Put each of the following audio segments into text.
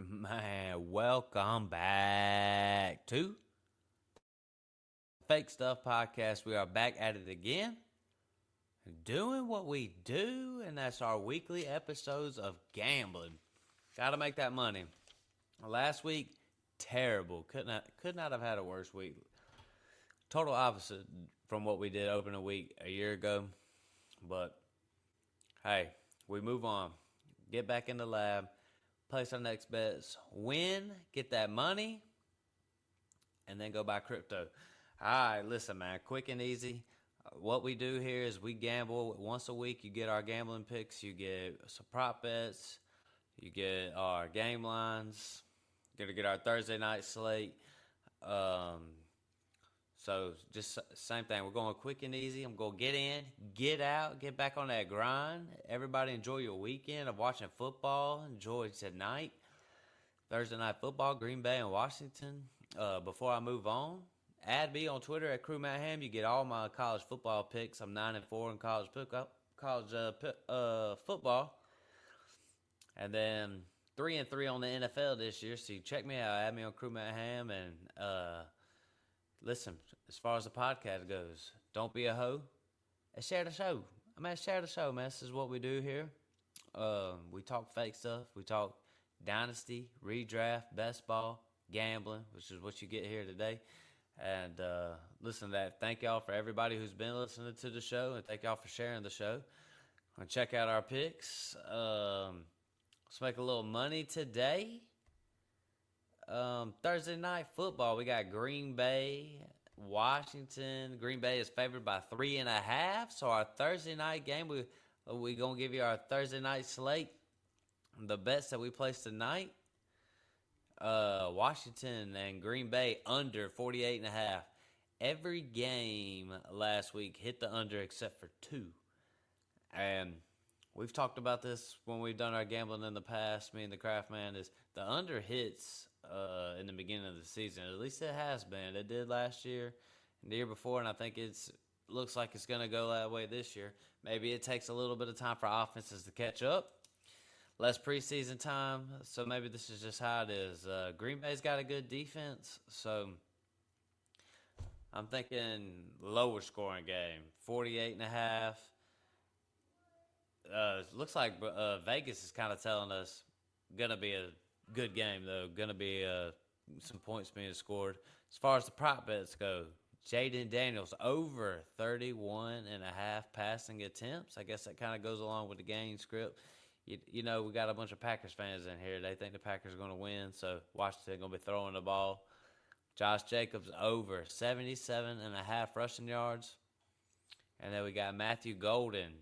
Man, welcome back to Fake Stuff Podcast. We are back at it again, doing what we do, and that's our weekly episodes of gambling. Gotta make that money. Last week, terrible. Could not have had a worse week. Total opposite from what we did open a week a year ago. But hey, we move on. Get back in the lab. Place our next bets, win, get that money, and then go buy crypto. All right, listen, man, quick and easy. What we do here is we gamble once a week. You get our gambling picks, you get some prop bets, you get our game lines, you're going to get our Thursday night slate. So just same thing. We're going quick and easy. I'm going to get in, get out, get back on that grind. Everybody enjoy your weekend of watching football. Enjoy tonight. Thursday night football, Green Bay and Washington. Before I move on, add me on Twitter at Crew Matt Ham. You get all my college football picks. I'm 9-4 in college football. And then 3-3 on the NFL this year. So you check me out. Add me on Crew Matt Ham and listen, as far as the podcast goes, don't be a hoe and share the show. Share the show, man. This is what we do here. We talk fake stuff. We talk dynasty, redraft, best ball, gambling, which is what you get here today. And listen to that. Thank y'all for everybody who's been listening to the show, and thank y'all for sharing the show. And check out our picks. Let's make a little money today. Thursday night football, we got Green Bay, Washington. Green Bay is favored by 3.5. So our Thursday night game, we gonna give you our Thursday night slate. The bets that we placed tonight, Washington and Green Bay under 48.5. Every game last week hit the under except for 2. And we've talked about this when we've done our gambling in the past. Me and the Craft Man is the under hits in the beginning of the season. At least it has been. It did last year and the year before, and I think looks like it's going to go that way this year. Maybe it takes a little bit of time for offenses to catch up. Less preseason time, so maybe this is just how it is. Green Bay's got a good defense, so I'm thinking lower scoring game, 48.5. Looks like Vegas is kind of telling us gonna be a good game though. Gonna be some points being scored. As far as the prop bets go, Jaden Daniels over 31.5 passing attempts. I guess that kind of goes along with the game script. You know, we got a bunch of Packers fans in here. They think the Packers are going to win, so Washington going to be throwing the ball. Josh Jacobs over 77.5 rushing yards. And then we got Matthew Golden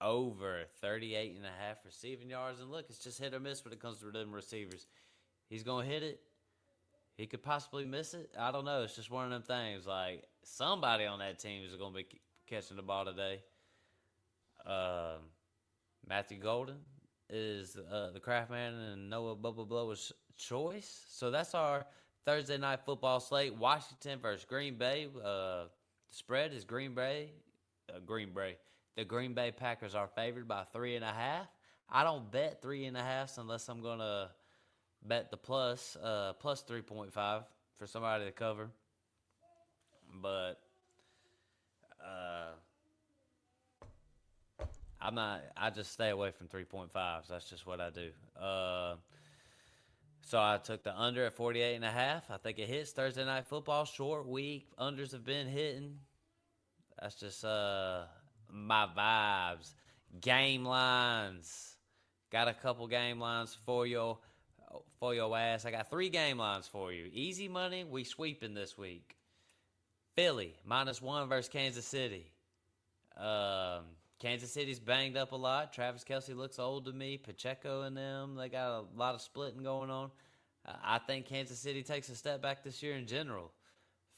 over 38.5 receiving yards. And look, it's just hit or miss when it comes to them receivers. He's going to hit it. He could possibly miss it. I don't know. It's just one of them things. Like, somebody on that team is going to be catching the ball today. Matthew Golden is the Craft Man and Noah Bubba Blower's choice. So that's our Thursday night football slate. Washington versus Green Bay. The spread is Green Bay. The Green Bay Packers are favored by 3.5. I don't bet 3.5 unless I'm gonna bet the plus 3.5 for somebody to cover. But I just stay away from 3.5s. That's just what I do. So I took the under at 48.5. I think it hits Thursday night football. Short week. Unders have been hitting. That's just my vibes. Game lines. Got a couple game lines for your ass. I got 3 game lines for you. Easy money. We sweeping this week. Philly -1 versus Kansas City. Kansas City's banged up a lot. Travis Kelce looks old to me. Pacheco and them, they got a lot of splitting going on. I think Kansas City takes a step back this year in general.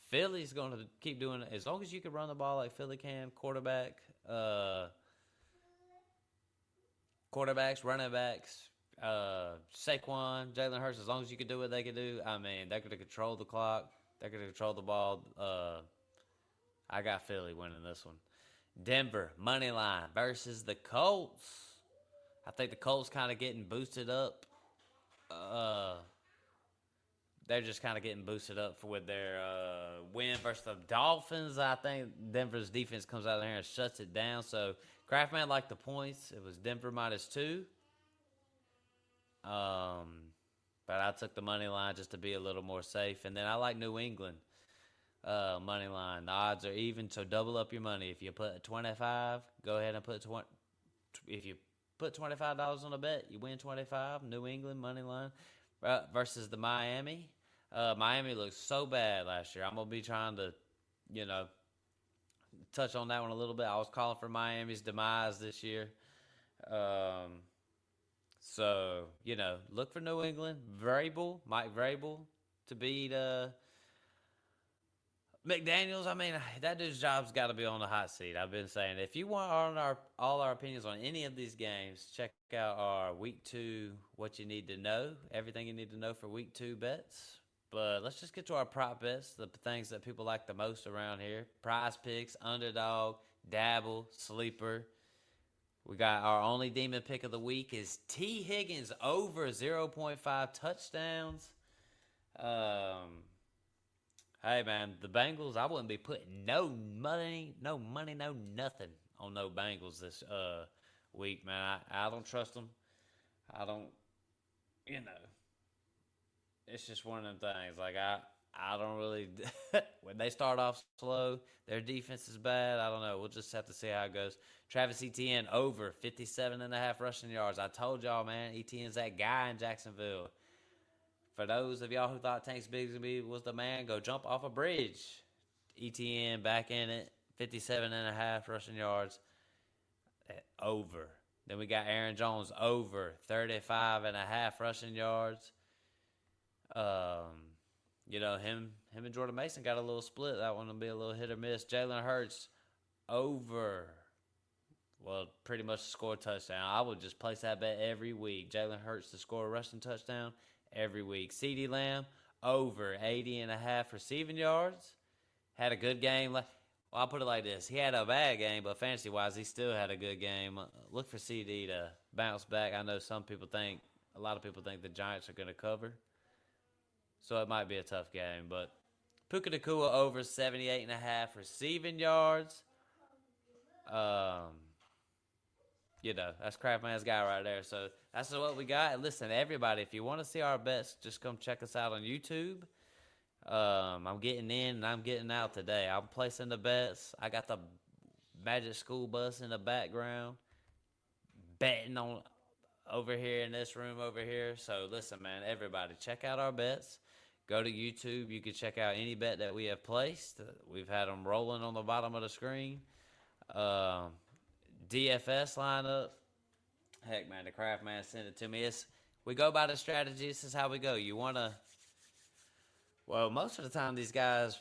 Philly's going to keep doing it. As long as you can run the ball like Philly can, quarterbacks, running backs, Saquon, Jalen Hurts, as long as you can do what they can do, I mean, they're going to control the clock. They're going to control the ball. I got Philly winning this one. Denver, money line versus the Colts. I think the Colts kind of getting boosted up. They're just kind of getting boosted up with their win versus the Dolphins. I think Denver's defense comes out of here and shuts it down. So, Craftman liked the points. It was Denver -2. But I took the money line just to be a little more safe. And then I like New England money line. The odds are even, so double up your money. If you put 25, go ahead and put 20. If you put $25 on a bet, you win 25. New England money line versus the Miami. Miami looked so bad last year. I'm going to be trying to, touch on that one a little bit. I was calling for Miami's demise this year. So, look for New England. Mike Vrabel to beat McDaniels. I mean, that dude's job's got to be on the hot seat. I've been saying, if you want all our opinions on any of these games, check out our Week 2, what you need to know, everything you need to know for Week 2 bets. But let's just get to our prop bets, the things that people like the most around here. Prize Picks, Underdog, Dabble, Sleeper. We got our only demon pick of the week is T. Higgins over 0.5 touchdowns. Hey, man, the Bengals, I wouldn't be putting no money, no nothing on no Bengals this week, man. I don't trust them. I don't, it's just one of them things. Like, I don't really, when they start off slow, their defense is bad. I don't know. We'll just have to see how it goes. Travis Etienne over 57.5 rushing yards. I told y'all, man, Etienne's that guy in Jacksonville. For those of y'all who thought Tank Bigsby was the man, go jump off a bridge. Etienne back in it, 57.5 rushing yards. Over. Then we got Aaron Jones over 35.5 rushing yards. Him and Jordan Mason got a little split. That one will be a little hit or miss. Jalen Hurts over. Well, pretty much score a touchdown. I would just place that bet every week. Jalen Hurts to score a rushing touchdown every week. CeeDee Lamb over 80.5 receiving yards. Had a good game. Well, I'll put it like this. He had a bad game, but fantasy-wise, he still had a good game. Look for CD to bounce back. I know a lot of people think the Giants are going to cover. So it might be a tough game. But Puka Nacua over 78.5 receiving yards. That's Craftman's guy right there. So that's what we got. And listen, everybody, if you want to see our bets, just come check us out on YouTube. I'm getting in and I'm getting out today. I'm placing the bets. I got the Magic School Bus in the background betting on over here in this room over here. So listen, man, everybody, check out our bets. Go to YouTube. You can check out any bet that we have placed. We've had them rolling on the bottom of the screen. DFS lineup. Heck, man, the Craft Man sent it to me. We go by the strategy. This is how we go. Most of the time these guys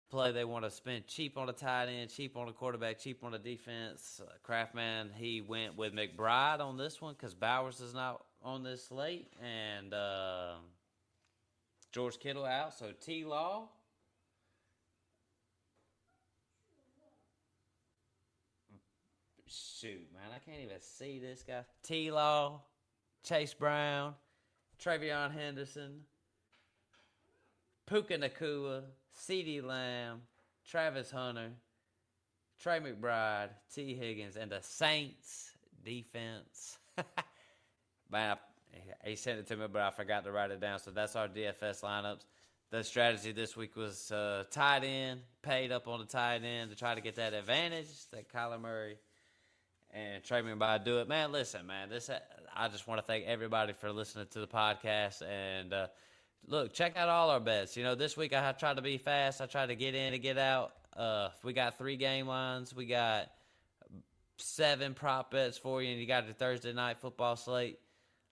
play, they want to spend cheap on the tight end, cheap on the quarterback, cheap on the defense. Craftman, he went with McBride on this one because Bowers is not on this slate. And George Kittle out, so T-Law. Shoot, man, I can't even see this guy. T-Law, Chase Brown, Travion Henderson, Puka Nacua, CeeDee Lamb, Travis Hunter, Trey McBride, T. Higgins, and the Saints defense. Man, he sent it to me, but I forgot to write it down. So that's our DFS lineups. The strategy this week was tight end, paid up on the tight end to try to get that advantage that Kyler Murray and Trey McBride do it. Man, listen, man, I just want to thank everybody for listening to the podcast. And look, check out all our bets. This week I tried to be fast. I tried to get in and get out. We got 3 game lines. We got 7 prop bets for you, and you got the Thursday night football slate.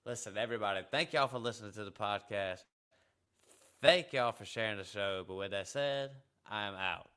Listen, everybody, thank y'all for listening to the podcast. Thank y'all for sharing the show. But with that said, I'm out.